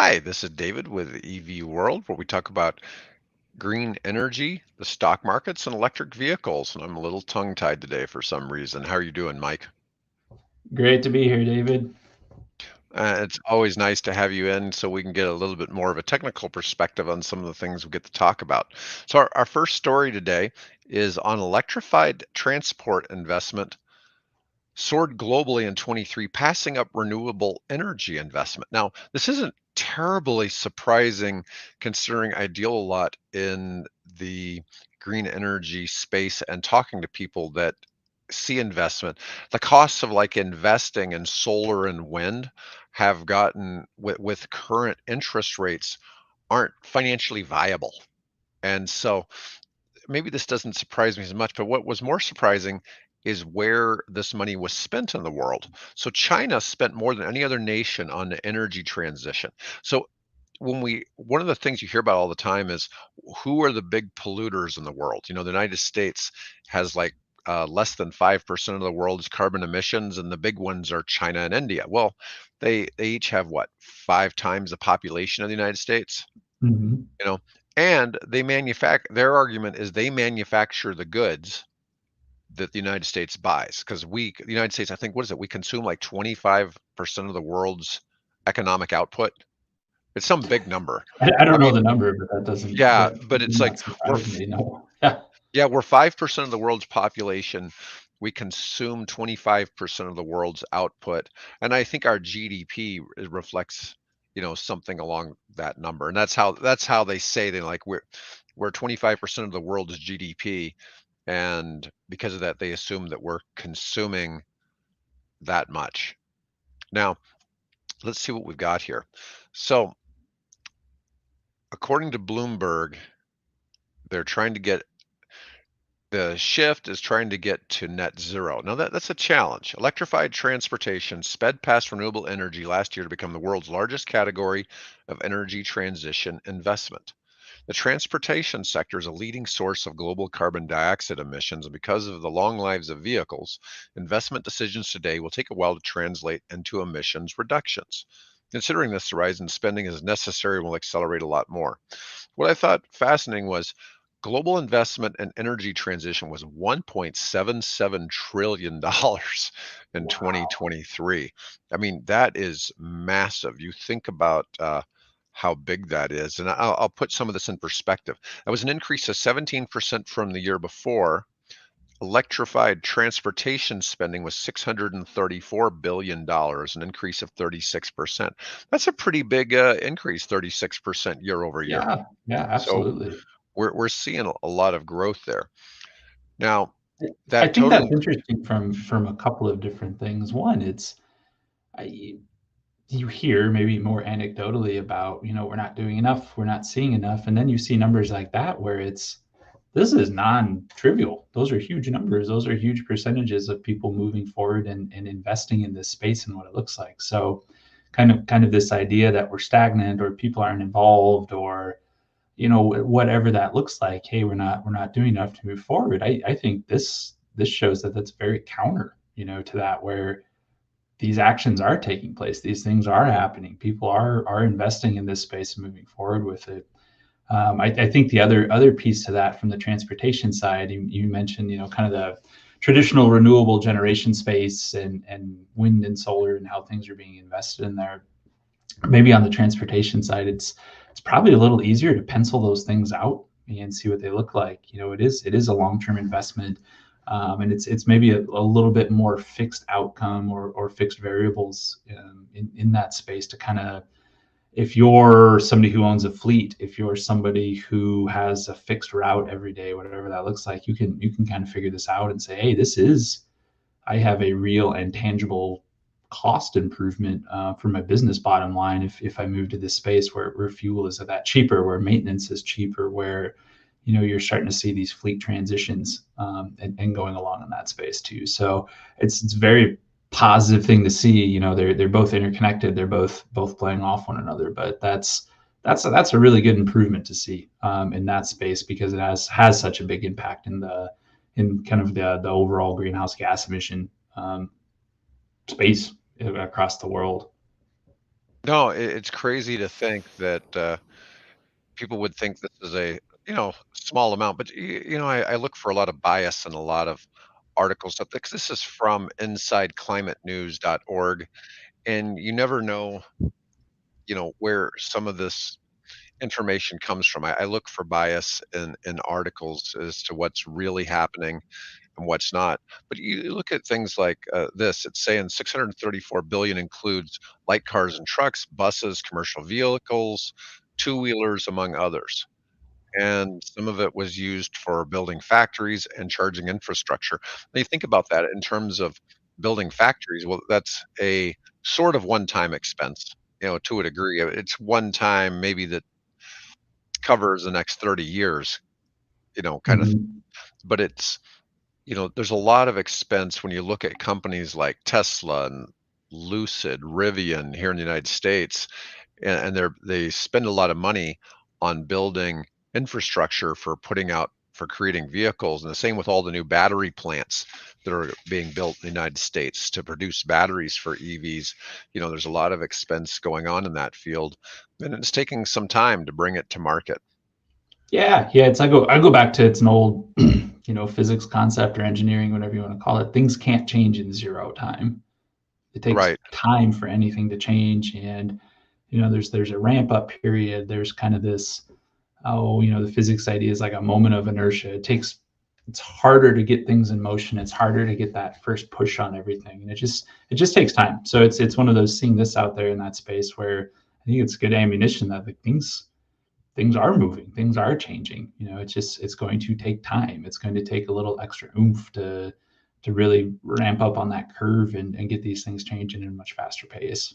Hi, this is David with EV World, where we talk about green energy, the stock markets, and electric vehicles. And I'm a little tongue-tied today for some reason. How are you doing, Mike? Great to be here, David. It's always nice to have you in so we can get a little bit more of a technical perspective on some of the things we get to talk about. So, our first story today is on electrified transport investment soared globally in 23, passing up renewable energy investment. Now, this isn't terribly surprising considering I deal a lot in the green energy space and talking to people that see investment. The costs of like investing in solar and wind have gotten with current interest rates aren't financially viable. And so maybe this doesn't surprise me as much, but what was more surprising is where this money was spent in the world. So China spent more than any other nation on the energy transition. So one of the things you hear about all the time is who are the big polluters in the world? You know, the United States has like less than 5% of the world's carbon emissions, and the big ones are China and India. Well, they each have what, 5 times the population of the United States? hmm You know, and they manufacture, their argument is they manufacture the goods that the United States buys because the United States, I think, what is it? We consume like 25% of the world's economic output. It's some big number. I I don't know mean, the number, but yeah, that but would it's like not we're surprise me. No. Yeah. yeah, we're 5% of the world's population. We consume 25% of the world's output. And I think our GDP reflects, something along that number. And that's how they say they like we're 25% of the world's GDP. And because of that, they assume that we're consuming that much. Now, let's see what we've got here. So, according to Bloomberg, they're trying to get the shift is trying to get to net zero. Now that's a challenge. Electrified transportation sped past renewable energy last year to become the world's largest category of energy transition investment. The transportation sector is a leading source of global carbon dioxide emissions, and because of the long lives of vehicles, investment decisions today will take a while to translate into emissions reductions. Considering this, the rise in spending is necessary and will accelerate a lot more. What I thought fascinating was global investment in energy transition was $1.77 trillion in Wow. 2023. I mean, that is massive. You think about how big that is. And I'll put some of this in perspective. That was an increase of 17% from the year before. Electrified transportation spending was $634 billion, an increase of 36%. That's a pretty big increase, 36% year over year. Yeah. Yeah. So Absolutely. we're seeing a lot of growth there. Now, I that think that's total, interesting from a couple of different things. One, I, you hear maybe more anecdotally about we're not doing enough, we're not seeing enough, and then you see numbers like that where this is non-trivial. Those are huge numbers. Those are huge percentages of people moving forward and investing in this space and what it looks like. So kind of this idea that we're stagnant or people aren't involved or whatever that looks like. Hey, we're not doing enough to move forward. I think this shows that that's very counter, to that where these actions are taking place. These things are happening. People are investing in this space and moving forward with it. I think the other piece to that from the transportation side, you mentioned, kind of the traditional renewable generation space and wind and solar and how things are being invested in there. Maybe on the transportation side, it's probably a little easier to pencil those things out and see what they look like. It is a long-term investment, and it's maybe a little bit more fixed outcome or fixed variables in that space to kind of, if you're somebody who owns a fleet, if you're somebody who has a fixed route every day, whatever that looks like, you can kind of figure this out and say, hey, I have a real and tangible cost improvement for my business bottom line if I move to this space where fuel is a that cheaper, where maintenance is cheaper, where you're starting to see these fleet transitions and going along in that space too. So it's very positive thing to see. They're both interconnected. They're both playing off one another. But that's a really good improvement to see in that space because it has such a big impact in kind of the overall greenhouse gas emission space across the world. No, it's crazy to think that people would think this is a small amount, but I look for a lot of bias in a lot of articles. Stuff because this is from InsideClimateNews.org, and you never know, where some of this information comes from. I look for bias in articles as to what's really happening and what's not. But you look at things like this. It's saying 634 billion includes light cars and trucks, buses, commercial vehicles, two-wheelers, among others. And some of it was used for building factories and charging infrastructure. When you think about that in terms of building factories, well, that's a sort of one-time expense, to a degree. It's one time maybe that covers the next 30 years, kind of, Mhm. but there's a lot of expense when you look at companies like Tesla and Lucid, Rivian here in the United States, and they spend a lot of money on building infrastructure for creating vehicles, and the same with all the new battery plants that are being built in the United States to produce batteries for EVs. There's a lot of expense going on in that field, and it's taking some time to bring it to market. Yeah, yeah. I go back to it's an old, physics concept or engineering, whatever you want to call it. Things can't change in zero time. It takes Right. time for anything to change, and there's a ramp up period. There's kind of this, the physics idea is like a moment of inertia. It's harder to get things in motion. It's harder to get that first push on everything, and it just takes time. So it's one of those, seeing this out there in that space where I think it's good ammunition that like things are moving, things are changing. It's going to take time. It's going to take a little extra oomph to really ramp up on that curve and get these things changing in a much faster pace.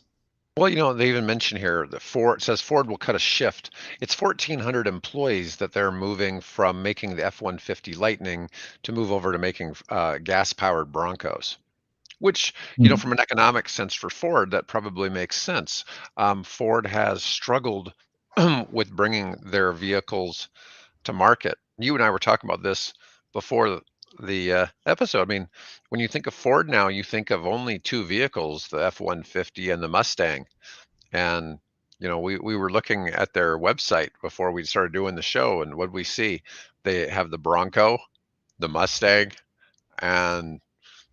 Well, they even mention here that Ford says Ford will cut a shift. It's 1,400 employees that they're moving from making the F-150 Lightning to move over to making gas-powered Broncos. Which, Mm. from an economic sense for Ford, that probably makes sense. Ford has struggled with bringing their vehicles to market. You and I were talking about this before the episode. I mean, when you think of Ford now, you think of only two vehicles, the F-150 and the Mustang. And we were looking at their website before we started doing the show, and what we see, they have the Bronco, the Mustang, and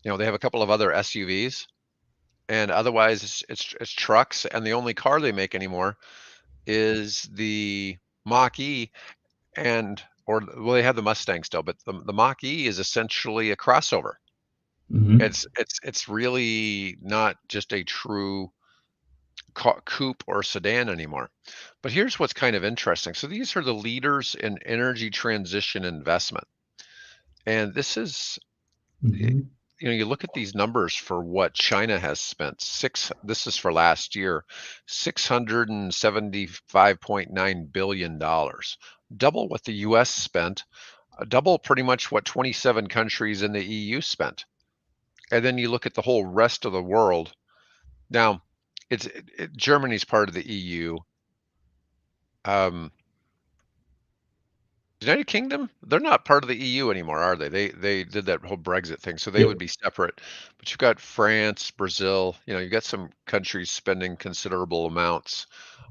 they have a couple of other SUVs, and otherwise it's trucks, and the only car they make anymore is the Mach E, and or well, they have the Mustang still, but the Mach E is essentially a crossover. Hmm. It's really not just a true coupe or sedan anymore. But here's what's kind of interesting. So these are the leaders in energy transition investment. And this is, eh, Hmm. you look at these numbers for what China has spent. This is for last year, $675.9 billion dollars, double what the US spent, double pretty much what 27 countries in the EU spent. And then you look at the whole rest of the world. Now, Germany's part of the EU. Um, United Kingdom, they're not part of the EU anymore, are they? They did that whole Brexit thing, so they would Yep. be separate. But you've got France, Brazil, you've got some countries spending considerable amounts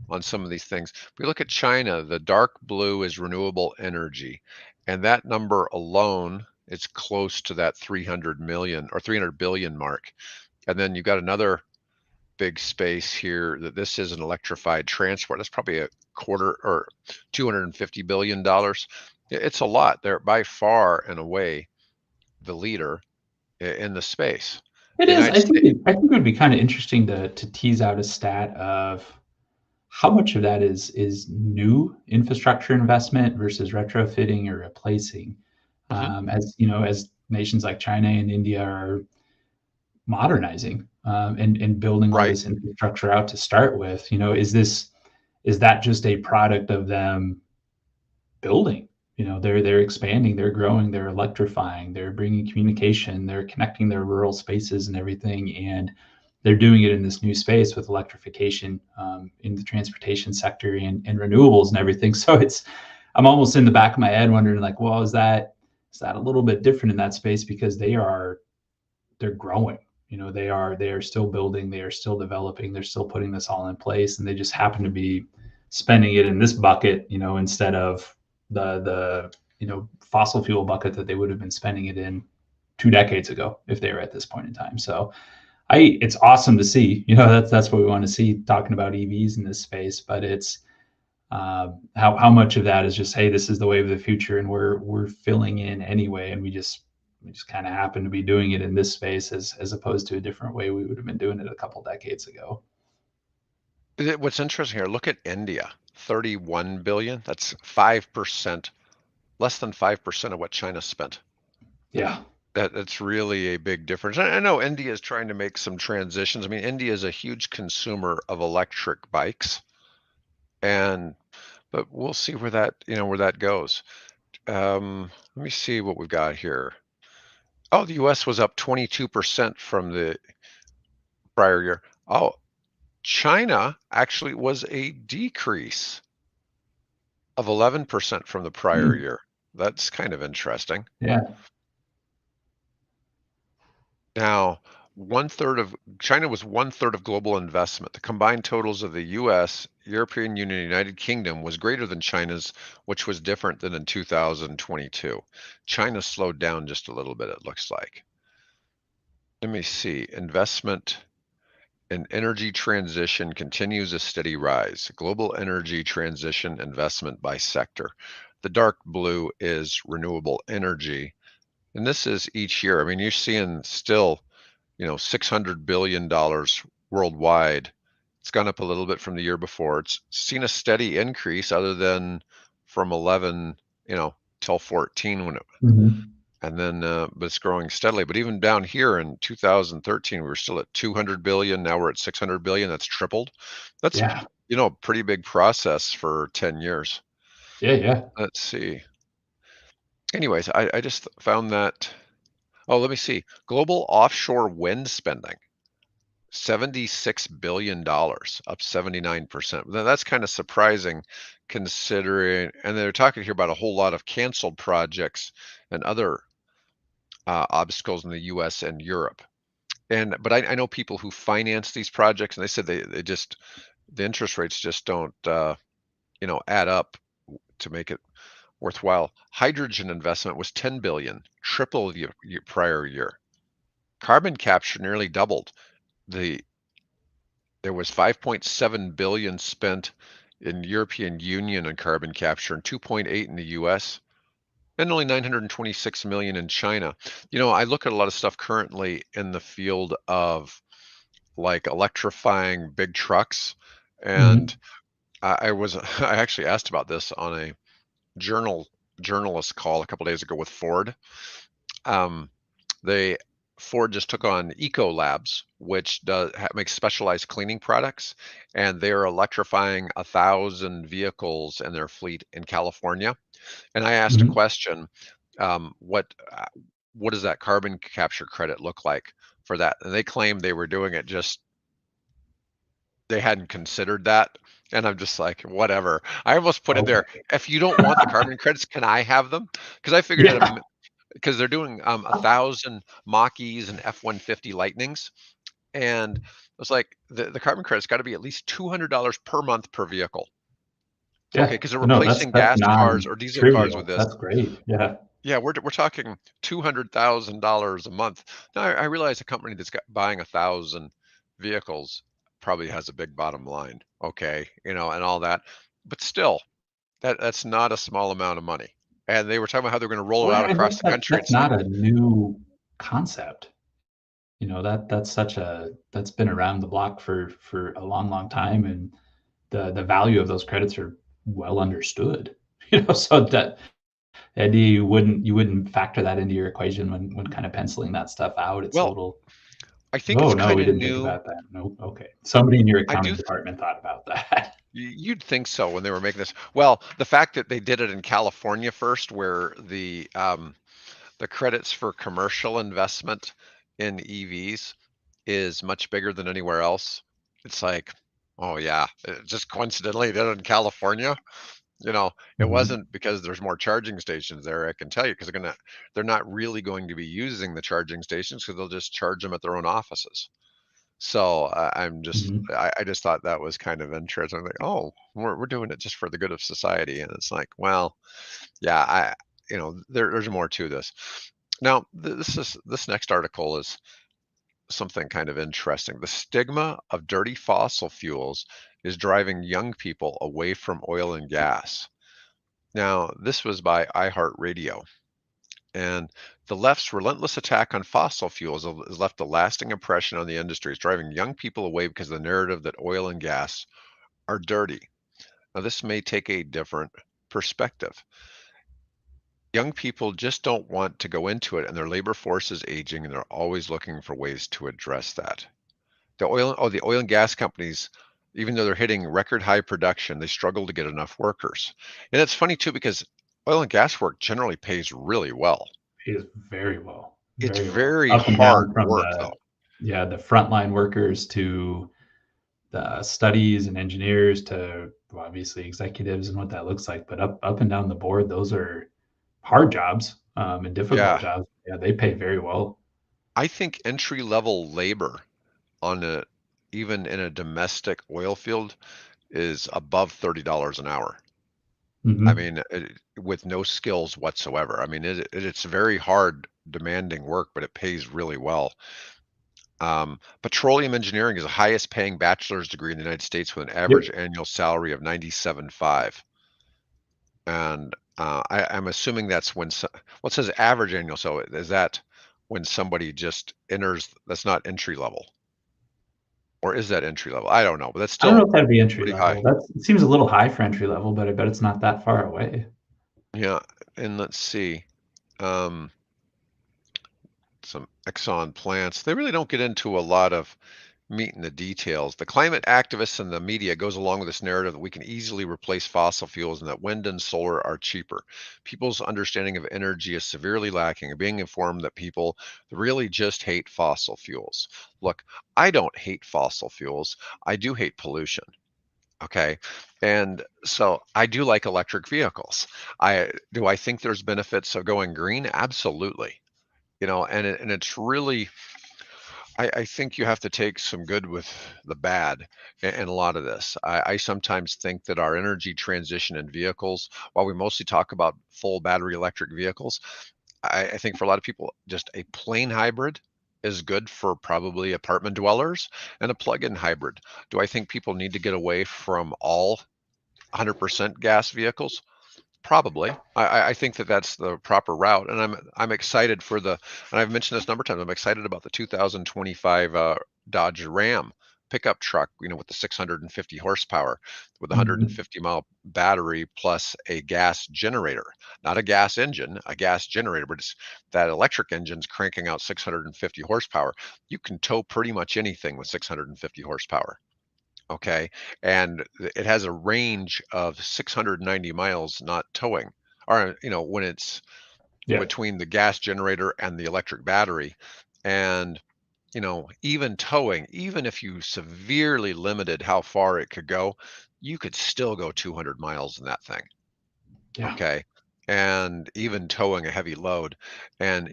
on some of these things. If we look at China, the dark blue is renewable energy, and that number alone is close to that 300 million or 300 billion mark. And then you've got another big space here that this is an electrified transport. That's probably a quarter or $250 billion. It's a lot. They're by far and away the leader in the space. It The is. United States. I think it would be kind of interesting to tease out a stat of how much of that is new infrastructure investment versus retrofitting or replacing. Mhm. As as nations like China and India are modernizing, and building all Right. this infrastructure out to start with, is that just a product of them building? They're expanding, they're growing, they're electrifying, they're bringing communication, they're connecting their rural spaces and everything, and they're doing it in this new space with electrification, in the transportation sector and renewables and everything. So I'm almost in the back of my head wondering like, well, is that a little bit different in that space because they're growing. they are still building, they are still developing, they're still putting this all in place, and they just happen to be spending it in this bucket, instead of the fossil fuel bucket that they would have been spending it in 2 decades ago if they were at this point in time. So it's awesome to see. That's what we want to see talking about EVs in this space. But it's how much of that is just, hey, this is the wave of the future, and we're filling in anyway, and we just kind of happen to be doing it in this space as opposed to a different way we would have been doing it a couple decades ago. What's interesting here, look at India, 31 billion. That's 5%, less than 5% of what China spent. Yeah. That's really a big difference. I know India is trying to make some transitions. I mean, India is a huge consumer of electric bikes, and but we'll see where that goes. Let me see what we've got here. Oh, the US was up 22% from the prior year. Oh, China actually was a decrease of 11% from the prior Hmm. year. That's kind of interesting. Yeah. Now, one third of China was one third of global investment. The combined totals of the US, European Union, United Kingdom was greater than China's, which was different than in 2022. China slowed down just a little bit, it looks like. Let me see. Investment in energy transition continues a steady rise. Global energy transition investment by sector. The dark blue is renewable energy. And this is each year. I mean, you're seeing still, $600 billion worldwide. It's gone up a little bit from the year before. It's seen a steady increase other than from 11, till 14 Hmm. and then but it's growing steadily. But even down here in 2013, we were still at 200 billion. Now we're at 600 billion. That's tripled. That's, Yeah. a pretty big process for 10 years. Yeah. Yeah. Let's see. Anyways, I just found that. Oh, let me see. Global offshore wind spending, $76 billion, up 79%. Now, that's kind of surprising considering, and they're talking here about a whole lot of canceled projects and other obstacles in the US and Europe. But I know people who finance these projects, and they said they just the interest rates just don't add up to make it worthwhile. Hydrogen investment was 10 billion, triple the prior year. Carbon capture nearly doubled. The There was 5.7 billion spent in European Union on carbon capture and 2.8 in the US and only 926 million in China. I look at a lot of stuff currently in the field of like electrifying big trucks. And Hmm. I was I actually asked about this on a journal journalist call a couple days ago with Ford. Um, they Ford just took on Eco Labs, which makes specialized cleaning products, and they are electrifying 1,000 vehicles in their fleet in California. And I asked a Hmm. question, what does that carbon capture credit look like for that? And they claimed they were doing it just they hadn't considered that. And I'm just like, whatever. I almost put in there, Okay. if you don't want the carbon credits, can I have them? Because I figured Yeah. because they're doing 1,000 Mach-E's and F-150 Lightnings. And I was like, the carbon credit's got to be at least $200 per month per vehicle. Okay, Yeah. because they're No, that's replacing that's gas cars or diesel cars with non-trivial. this. That's great. Yeah. Yeah, we're talking $200,000 a month. Now I realize a company that's buying 1,000 vehicles probably has a big bottom line, okay, and all that, but still, that's not a small amount of money. And they were talking about how they're going to roll it Well, out and across the country. that's It's like, not a new concept. That's been around the block for a long, long time, and the value of those credits are well understood. So that the idea you wouldn't factor that into your equation when kind of penciling that stuff out. It's a well, little, I think oh it's no, kind we of didn't think new. about that. No, okay. Somebody in your I accounting do. department thought about that. You'd think so when they were making this. Well, the fact that they did it in California first, where the credits for commercial investment in EVs is much bigger than anywhere else. It's like, oh yeah, just coincidentally did it in California. It Mhm. wasn't because there's more charging stations there, I can tell you, because they're not really going to be using the charging stations because they'll just charge them at their own offices. So Mhm. I just thought that was kind of interesting. I'm like, oh, we're doing it just for the good of society, and it's like, well, yeah, there's more to this. Now, this next article is something kind of interesting. The stigma of dirty fossil fuels is driving young people away from oil and gas. Now, this was by iHeartRadio, and the left's relentless attack on fossil fuels has left a lasting impression on the industry. It's driving young people away because of the narrative that oil and gas are dirty. Now, this may take a different perspective. Young people just don't want to go into it, and their labor force is aging, and they're always looking for ways to address that. The oil and gas companies, even though they're hitting record high production, they struggle to get enough workers. And it's funny too because oil and gas work generally pays really well. Pays very well, It's very well. very Up and down hard from work the though. yeah, the frontline workers to the studies and engineers to well, obviously executives and what that looks like. But up and down the board, those are hard jobs and difficult Yeah. jobs. Yeah, they pay very well. I think entry level labor on a even in a domestic oil field is above $30 an hour. I Hmm. mean, with no skills whatsoever. I mean, it's very hard, demanding work, but it pays really well. Petroleum engineering is the highest paying bachelor's degree in the United States with an average Yep. annual salary of 97.5. And I'm assuming that's what says average annual. So is that when somebody just enters, that's not entry level, or is that entry level? I don't know, but that's I don't know still if that'd be entry pretty high. level. That seems a little high for entry level, but I bet it's not that far away. Yeah. And let's see. Um, some Exxon plants. They really don't get into a lot of meat in the details. The climate activists and the media goes along with this narrative that we can easily replace fossil fuels and that wind and solar are cheaper. People's understanding of energy is severely lacking, and being informed that people really just hate fossil fuels. Look, I don't hate fossil fuels. I do hate pollution. Okay. And so I do like electric vehicles. I think there's benefits of going green? Absolutely. And it's really I think you have to take some good with the bad in a lot of this. I sometimes think that our energy transition in vehicles, while we mostly talk about full battery electric vehicles, I think for a lot of people, just a plain hybrid is good for probably apartment dwellers and a plug-in hybrid. Do I think people need to get away from all 100% gas vehicles? Probably. I think that that's the proper route, and I'm excited for and I've mentioned this a number of times. I'm excited about the 2025 Dodge Ram pickup truck, with the 650 horsepower, with a Mhm. 150-mile battery plus a gas generator, not a gas engine, a gas generator, but it's that electric engine's cranking out 650 horsepower. You can tow pretty much anything with 650 horsepower. Okay, and it has a range of 690 miles not towing, or when it's Yeah. between the gas generator and the electric battery. And even towing, even if you severely limited how far it could go, you could still go 200 miles in that thing. Yeah. Okay. And even towing a heavy load. And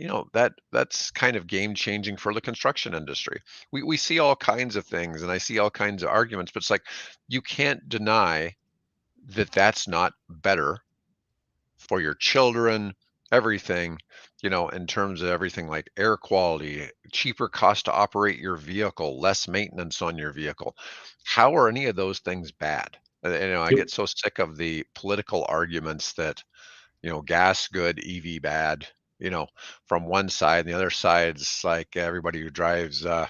that's kind of game changing for the construction industry. We see all kinds of things and I see all kinds of arguments, but it's like you can't deny that that's not better for your children, everything, in terms of everything like air quality, cheaper cost to operate your vehicle, less maintenance on your vehicle. How are any of those things bad? I Yep. get so sick of the political arguments that gas good, EV bad, you know, from one side. And the other side's like everybody who drives, a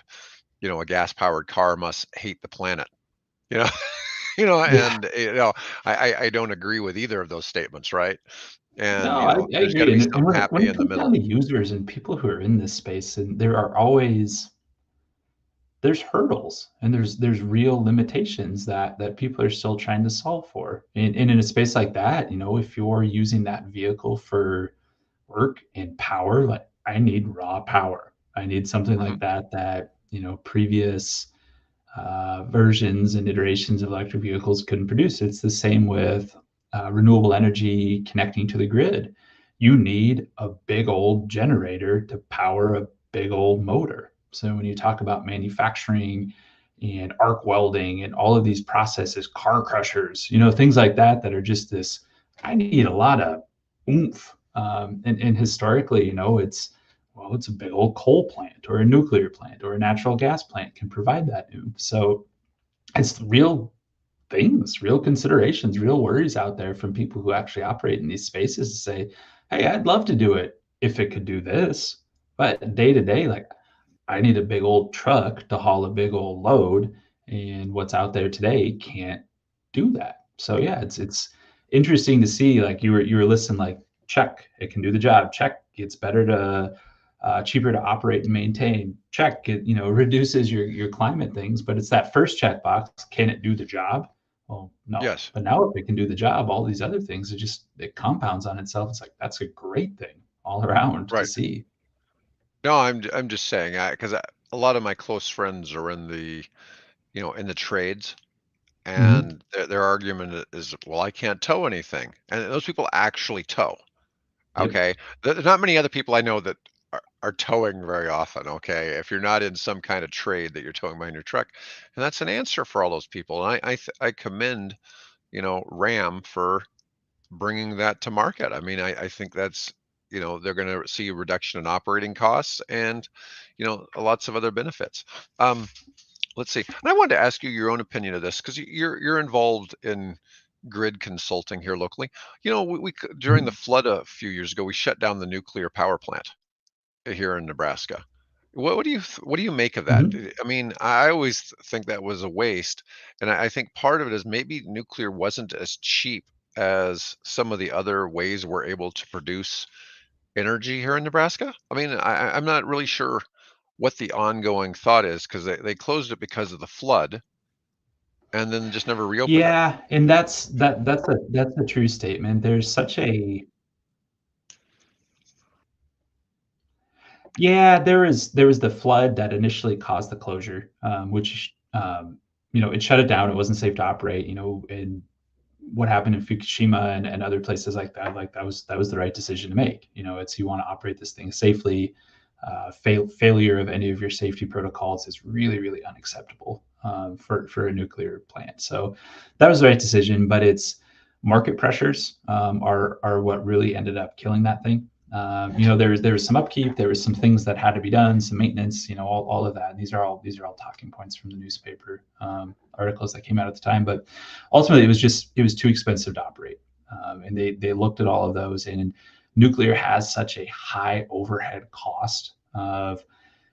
gas powered car must hate the planet, you know, Yeah. and, I don't agree with either of those statements, right? And, No, I there's got to agree. be And something when happy it in the comes down middle. to users and people who are in this space, and there are always there's hurdles and there's real limitations that people are still trying to solve for. And in a space like that, if you're using that vehicle for work and power, like I need raw power. I need something Mhm. like that previous versions and iterations of electric vehicles couldn't produce. It's the same with renewable energy connecting to the grid, you need a big old generator to power a big old motor. So when you talk about manufacturing and arc welding and all of these processes, car crushers, things like that, that are just this, I need a lot of oomph. And historically, it's a big old coal plant or a nuclear plant or a natural gas plant can provide that oomph. So it's real things, real considerations, real worries out there from people who actually operate in these spaces to say, hey, I'd love to do it if it could do this. But day to day, like I need a big old truck to haul a big old load. And what's out there today can't do that. So yeah, it's interesting to see, like you were listening, like check, it can do the job. Check, it's better to cheaper to operate and maintain. Check, it reduces your climate things, but it's that first checkbox. Can it do the job? Well, no. Yes. But now if it can do the job, all these other things, it compounds on itself. It's like that's a great thing all around to Right. see. No, I'm just saying, because a lot of my close friends are in the, in the trades, Hmm. and their argument is, well, I can't tow anything, and those people actually tow. Yep. Okay, there's not many other people I know that are towing very often. Okay, if you're not in some kind of trade that you're towing behind your truck, and that's an answer for all those people. And I commend, Ram for bringing that to market. I mean, I think that's, they're going to see a reduction in operating costs and, lots of other benefits. Um, let's see. And I wanted to ask you your own opinion of this because you're involved in grid consulting here locally. During the Mhm. flood a few years ago, we shut down the nuclear power plant here in Nebraska. What do you make of that? Mhm. I mean, I always think that was a waste, and I think part of it is maybe nuclear wasn't as cheap as some of the other ways we're able to produce energy here in Nebraska. I mean, I'm not really sure what the ongoing thought is because they closed it because of the flood and then just never reopened it. Yeah, and that's a true statement. There's such a Yeah, there was the flood that initially caused the closure, which it shut it down. It wasn't safe to operate. And what happened in Fukushima and other places like that was the right decision to make. It's you want to operate this thing safely. Failure of any of your safety protocols is really, really unacceptable for a nuclear plant. So that was the right decision, but it's market pressures are what really ended up killing that thing. There was some upkeep, there was some things that had to be done, some maintenance, all of that. And these are all talking points from the newspaper articles that came out at the time. But ultimately, it was too expensive to operate, and they looked at all of those. And nuclear has such a high overhead cost of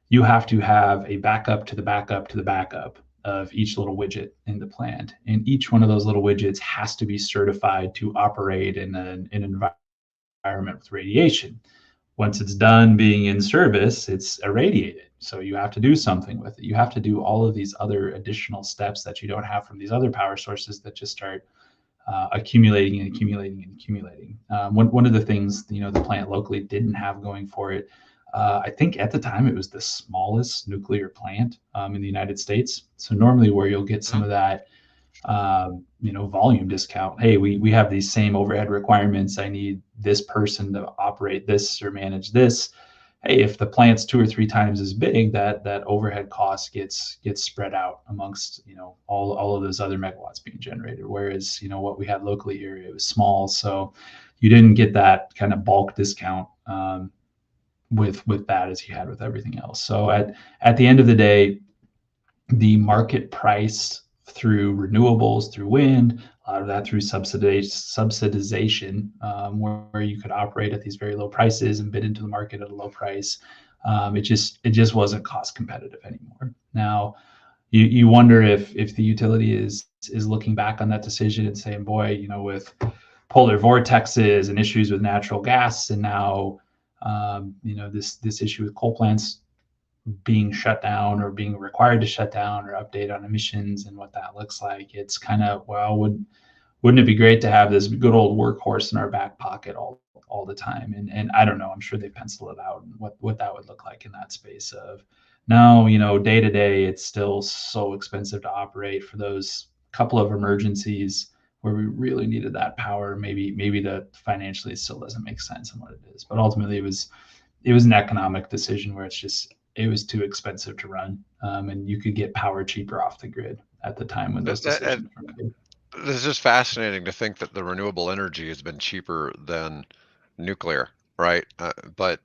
you have to have a backup to the backup to the backup of each little widget in the plant, and each one of those little widgets has to be certified to operate in an environment with radiation. Once it's done being in service, it's irradiated. So you have to do something with it. You have to do all of these other additional steps that you don't have from these other power sources that just start accumulating and accumulating and accumulating. One of the things the plant locally didn't have going for it, I think at the time it was the smallest nuclear plant in the United States. So normally where you'll get some Mhm. of that volume discount. Hey, we have these same overhead requirements. I need this person to operate this or manage this. Hey, if the plant's two or three times as big, that overhead cost gets spread out amongst all of those other megawatts being generated. Whereas what we had locally here, it was small, so you didn't get that kind of bulk discount with that as you had with everything else. So at the end of the day, the market price through renewables, through wind, a lot of that through subsidization, where you could operate at these very low prices and bid into the market at a low price. It just wasn't cost competitive anymore. Now you wonder if the utility is looking back on that decision and saying, boy, with polar vortexes and issues with natural gas, and now this issue with coal plants being shut down or being required to shut down or update on emissions and what that looks like. It's kind of, well, wouldn't it be great to have this good old workhorse in our back pocket all the time? And I don't know, I'm sure they pencil it out and what that would look like in that space of no, day to day, it's still so expensive to operate for those couple of emergencies where we really needed that power. Maybe the financially it still doesn't make sense in what it is, but ultimately it was an economic decision where it was too expensive to run, and you could get power cheaper off the grid at the time when those That, decisions were made. It's just fascinating to think that the renewable energy has been cheaper than nuclear, right? But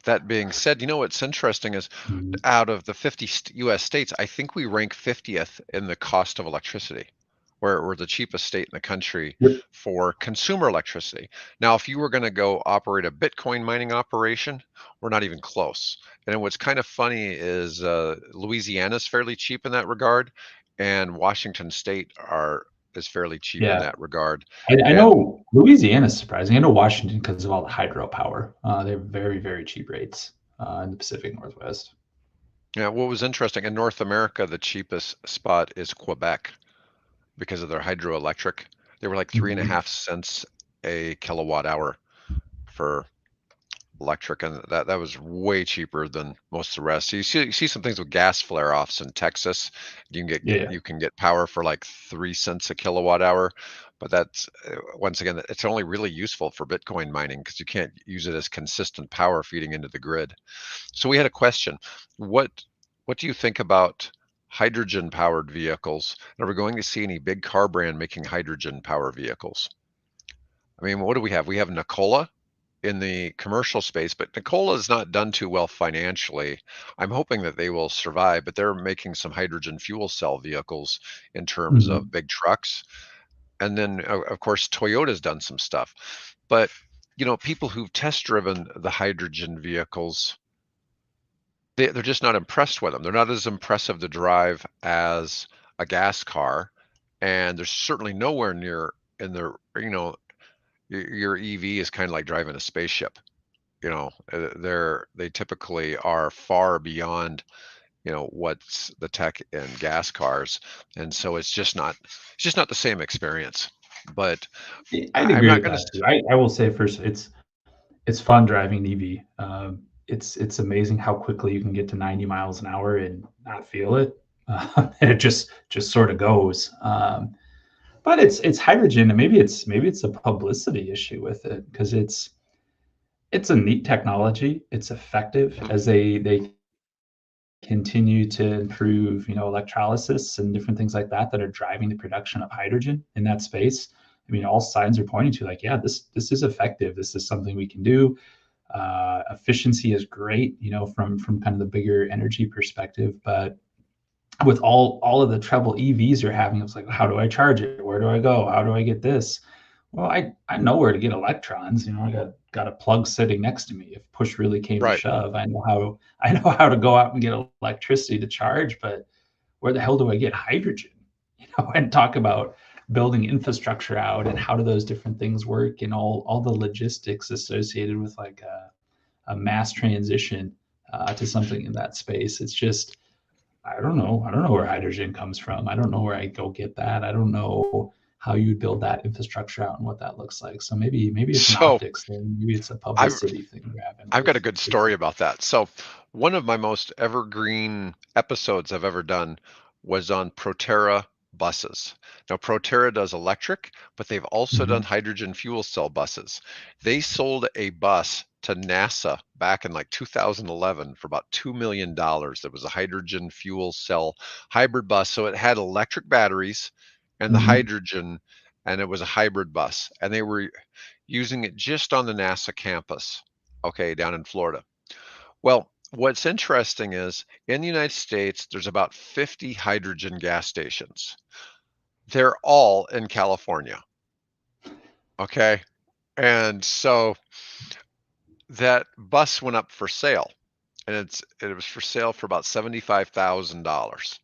that being said, you know what's interesting is Mhm. out of the 50 US states, I think we rank 50th in the cost of electricity. We're the cheapest state in the country Yep. for consumer electricity. Now, if you were going to go operate a Bitcoin mining operation, we're not even close. And what's kind of funny is Louisiana's fairly cheap in that regard, and Washington State are is fairly cheap in Yeah. that regard. I And know Louisiana's surprising. I know Washington because of all the hydropower. They have very, very cheap rates in the Pacific Northwest. yeah, what was interesting in North America, the cheapest spot is Quebec because of their hydroelectric. They were like three and a Mhm. half cents a kilowatt hour for electric, and that was way cheaper than most of the rest. So you see some things with gas flare-offs in Texas. Yeah. You can get power for like 3 cents a kilowatt hour, but that's once again it's only really useful for Bitcoin mining because you can't use it as consistent power feeding into the grid. So we had a question. What what do you think about hydrogen powered vehicles? Are we going to see any big car brand making hydrogen power vehicles? I mean, what do we have? We have Nikola in the commercial space, but Nikola is not done too well financially. I'm hoping that they will survive, but they're making some hydrogen fuel cell vehicles in terms of Mhm. big trucks. And then, of course, Toyota's done some stuff. But, people who've test driven the hydrogen vehicles, they're just not impressed with them. They're not as impressive to drive as a gas car. And there's certainly nowhere near in the, your EV is kind of like driving a spaceship. They typically are far beyond what's the tech in gas cars, and so it's just not the same experience. But I'd I'm agree not with going that to. too. I will say first, it's fun driving an EV. It's amazing how quickly you can get to 90 miles an hour and not feel it. And it just sort of goes. But it's hydrogen, and maybe it's a publicity issue with it because it's a neat technology. It's effective as they continue to improve, electrolysis and different things like that are driving the production of hydrogen in that space. I mean, all signs are pointing to like, yeah, this is effective. This is something we can do. Efficiency is great, from kind of the bigger energy perspective. But with all of the trouble EVs are having, it's like, how do I charge it? Where do I go? How do I get this? Well, I know where to get electrons. I got a plug sitting next to me. If push really came to Right. shove, I know how to go out and get electricity to charge. But where the hell do I get hydrogen? And talk about building infrastructure out and how do those different things work and all the logistics associated with like a mass transition to something in that space. It's just I don't know. I don't know where hydrogen comes from. I don't know where I go get that. I don't know how you build that infrastructure out and what that looks like. So maybe it's an So optics thing. Maybe it's a I've publicity thing we're having I've got a with good with story about that. So one of my most evergreen episodes I've ever done was on ProTerra buses. Now ProTerra does electric, but they've also done Mhm. hydrogen fuel cell buses. They sold a bus to NASA back in like 2011 for about $2 million. That was a hydrogen fuel cell hybrid bus. So it had electric batteries and the Mhm. hydrogen, and it was a hybrid bus. And they were using it just on the NASA campus, okay, down in Florida. Well, what's interesting is in the United States, there's about 50 hydrogen gas stations. They're all in California, okay? And so that bus went up for sale, and it was for sale for about $75,000.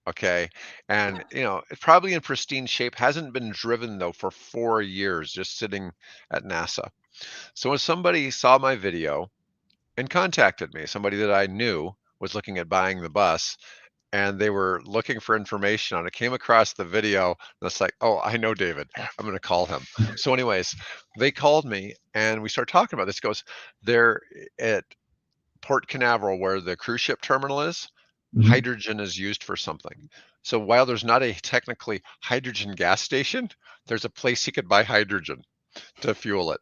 Okay. And it's probably in pristine shape, hasn't been driven though for 4 years, just sitting at NASA. So when somebody saw my video and contacted me, somebody that I knew was looking at buying the bus, and they were looking for information on it, came across the video, and it's like, oh, I know David. I'm going to call him. So, anyways, they called me and we started talking about this. Goes, they're at Port Canaveral where the cruise ship terminal is. Mhm. hydrogen is used for something. So while there's not a technically hydrogen gas station, there's a place you could buy hydrogen to fuel it.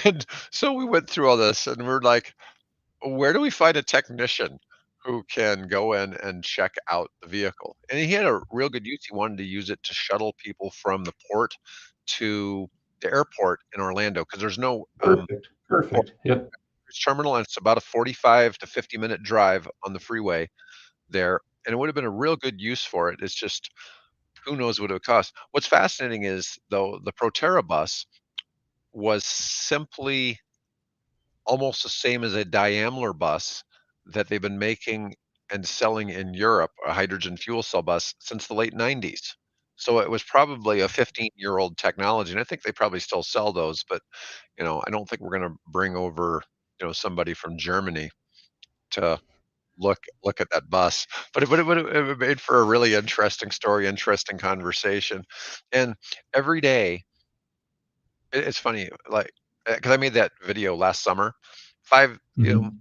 And so we went through all this and we're like, where do we find a technician who can go in and check out the vehicle? And he had a real good use. He wanted to use it to shuttle people from the port to the airport in Orlando because there's no Perfect. port Perfect. Yep. terminal, and it's about a 45 to 50-minute drive on the freeway there. And it would have been a real good use for it. It's just who knows what it would cost. What's fascinating is though the ProTerra bus was simply almost the same as a Daimler bus that they've been making and selling in Europe, a hydrogen fuel cell bus, since the late '90s. So it was probably a 15-year-old technology, and I think they probably still sell those, but, I don't think we're gonna bring over, somebody from Germany to look at that bus. But it made for a really interesting story, interesting conversation, and every day it's funny, like, because I made that video last summer. 5, Mhm.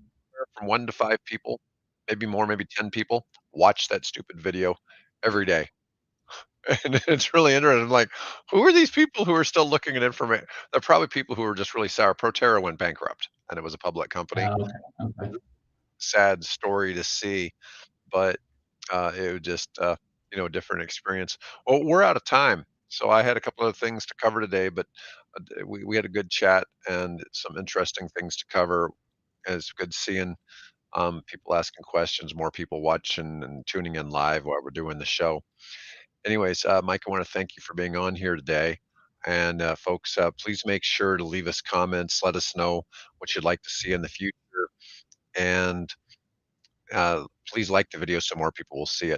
from 1 to 5 people, maybe more, maybe 10 people, watch that stupid video every day. And it's really interesting. I'm like, who are these people who are still looking at information? They're probably people who are just really sour. Proterra went bankrupt, and it was a public company. Okay. Okay. Sad story to see, but, it was just, a different experience. Well, we're out of time, so I had a couple of things to cover today, but, we had a good chat and some interesting things to cover. It's good seeing, people asking questions, more people watching and tuning in live while we're doing the show. Anyways, Mike, I wanna thank you for being on here today, and, folks, please make sure to leave us comments, let us know what you'd like to see in the future, and, please like the video so more people will see it.